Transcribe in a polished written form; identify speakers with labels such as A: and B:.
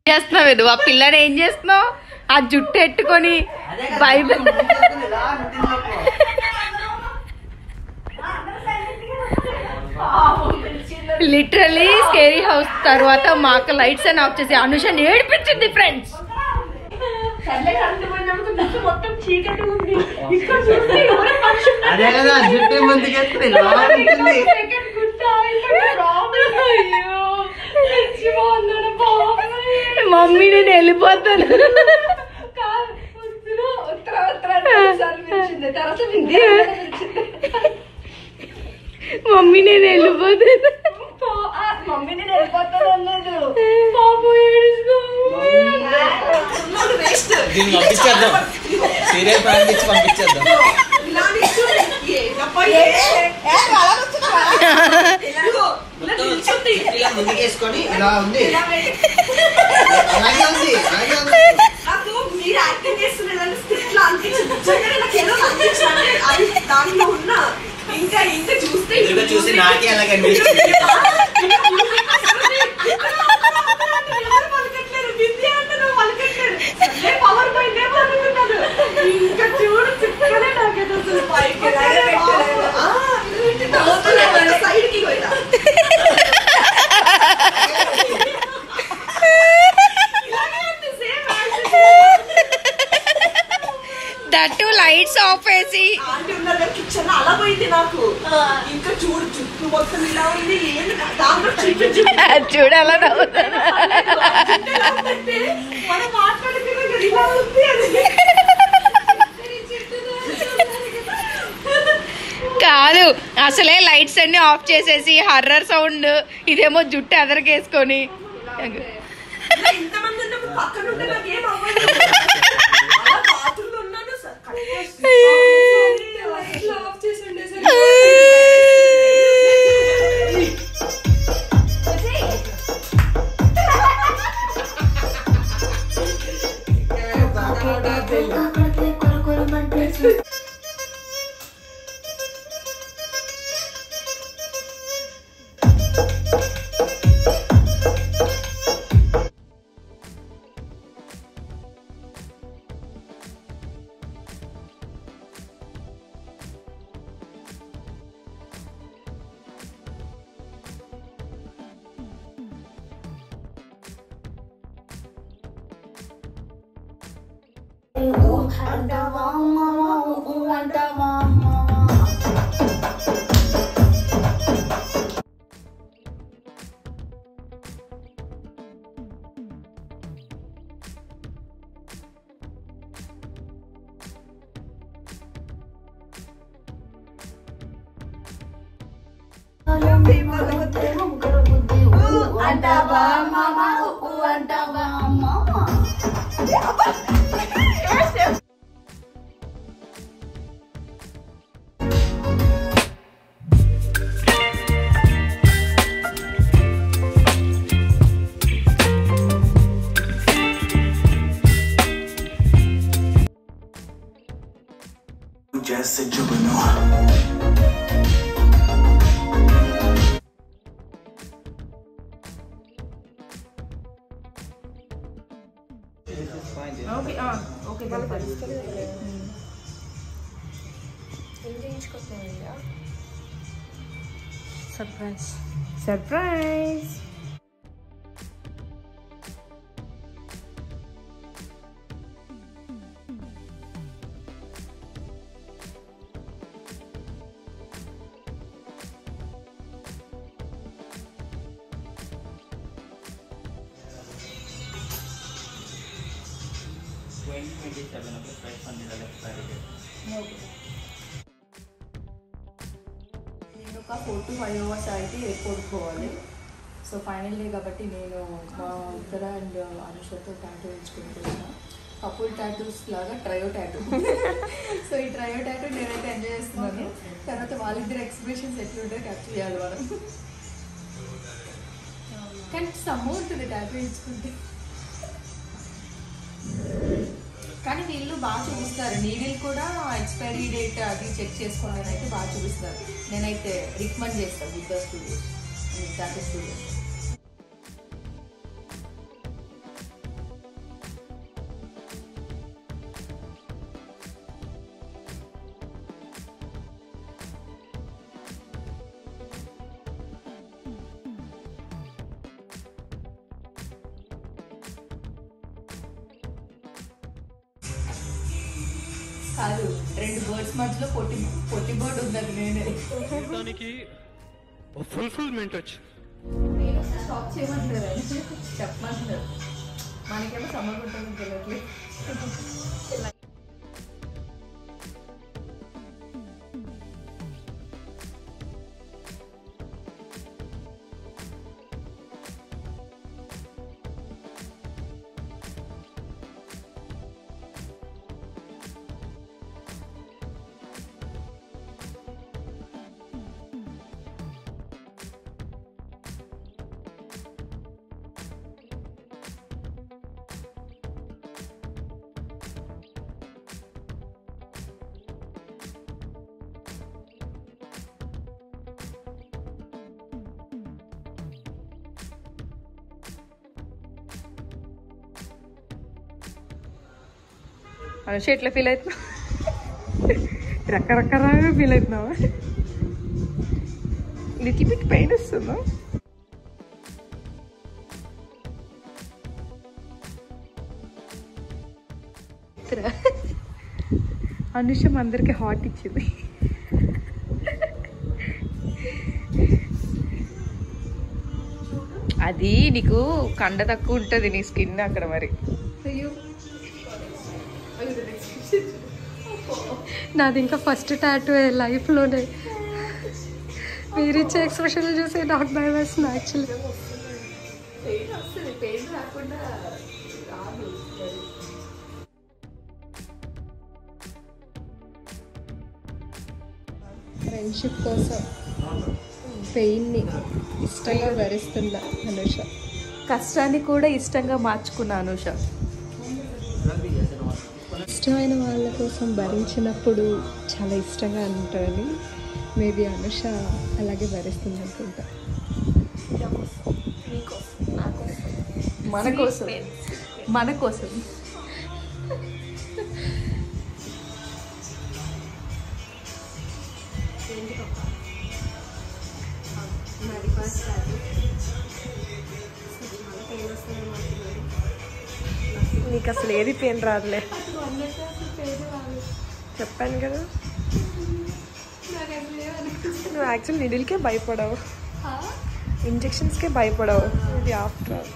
A: చేస్తున్నావు నువ్వు ఆ పిల్లని ఏం చేస్తున్నావు ఆ జుట్టు ఎట్టుకొని బైబిల్ లిటరలీ స్కేరీ హౌస్ తర్వాత మాకు లైట్స్ అని ఆఫ్ చేసి అనుషని ఏడిపించింది ఫ్రెండ్స్. మమ్మీ నేను వెళ్ళిపోతాను మమ్మీ నేను వెళ్ళిపోతాను
B: పంపించేద్దాం సీరియల్ ప్రారంభించి పంపించేద్దాం. ముందుకేసుకొని ఇలా ఉంది అలాగే ఉంది అలాగే ఉంది. మీరు యాక్టింగ్ చేస్తున్నదని స్క్రిప్ట్ లో దాంట్లో ఉన్న ఇంకా ఇంకా చూస్తే చూసి నాకే అలాగే అనిపిస్తుంది. ఇంకా చూడు చిక్కనే నాకేదో సైడ్కి పోయినా
A: దట్టు లైట్స్ ఆఫ్ వేసి
B: కిచెన్ అలా పోయింది నాకు. ఇంకా చూడు చుట్టూ మొత్తం ఇలా ఉంది
A: చూడు అలా నవ్వుతాను.
B: మనం మాట్లాడుకున్నాం ఇలా ఉంది అది
A: కాదు అసలే లైట్స్ అన్ని ఆఫ్ చేసేసి హర్రర్ సౌండ్ ఇదేమో జుట్టు ఎదరికేసుకొని
B: ఇంతమంది పక్కన ఉంటే నాకేం అవ్వదు. బాత్రూంలో ఉన్నాను ఆఫ్ చేసి ఉండేసరికి
C: जैसे जुगनू
A: ఓకే సర్ప్రైజ్ సర్ప్రైజ్.
D: నేను ఒక 4 to 5 hours అయితే ఎయిర్పోర్ట్ పోవాలి. సో ఫైనల్ డే కాబట్టి నేను మా ఉత్తర అండ్ అనుషతో టాటూ వేయించుకుంటున్నా. కపుల్ టాటూస్ లాగా ట్రయో టాటూ. సో ఈ ట్రయో టాటూ నేనైతే ఎంజాయ్ చేస్తున్నాను. తర్వాత వాళ్ళిద్దరు ఎక్స్ప్రెషన్స్ ఎట్లుంటే క్యాప్చర్ చేయాలి మనం. కానీ సమ్మ ఉంటుంది టాటూ వేయించుకుంటే. కానీ వీళ్ళు బాగా చూపిస్తారు. నీడిల్ కూడా ఎక్స్పైరీ డేట్ అది చెక్ చేసుకోవడానికి అయితే బాగా చూపిస్తారు. నేనైతే రికమెండ్ చేస్తాను బుద్ధ స్టూడియో టాటూ స్టూడియో. కాదు 2 బర్డ్స్ మధ్యలో పొట్టి బర్డ్ ఉందని నేనే
C: దానికి ఫుల్ఫిల్మెంట్ వచ్చి
D: నేను స్టాప్ చేయమంటారు చెప్పమంటారు మనకేమో సమ్మగుంటుంది తెలియట్లేదు
A: అనుష ఎట్లా ఫీల్ అవుతున్నావు? రకరకాలుగా ఫీల్ అవుతున్నావా? లిటిల్ బిట్ పెయిన్ వస్తుందా? అనుష అందరికి హాట్ ఇచ్చింది. అది నీకు కండ తక్కువ ఉంటుంది నీ స్కిన్ అక్కడ మరి.
E: నాది ఇంకా ఫస్ట్ టాటూ లైఫ్లోనే. మీరిచ్చే ఎక్స్ప్రెషన్ చూసి నాకు భయం వేస్తుంది యాక్చువల్లీ.
D: పెయిన్ రాకుండా రాదు.
E: ఫ్రెండ్షిప్ కోసం పెయిన్ని ఇష్టంగా భరిస్తున్నా అనుష.
A: కష్టాన్ని కూడా ఇష్టంగా మార్చుకున్నా అనుష.
E: ఇష్టమైన వాళ్ళ కోసం భరించినప్పుడు చాలా ఇష్టంగా ఉంటుంది. మేబీ అనుష అలాగే భరిస్తుంది అనుకుంటా.
A: మన కోసం మన కోసం
E: నీకు అసలు ఏది పెయిన్ రాదులే, చెప్పాను కదా. నువ్వు యాక్చువల్ నిడిల్కే భయపడవు, ఇంజెక్షన్స్కే భయపడవు. ఇది ఆఫ్టర్ ఆల్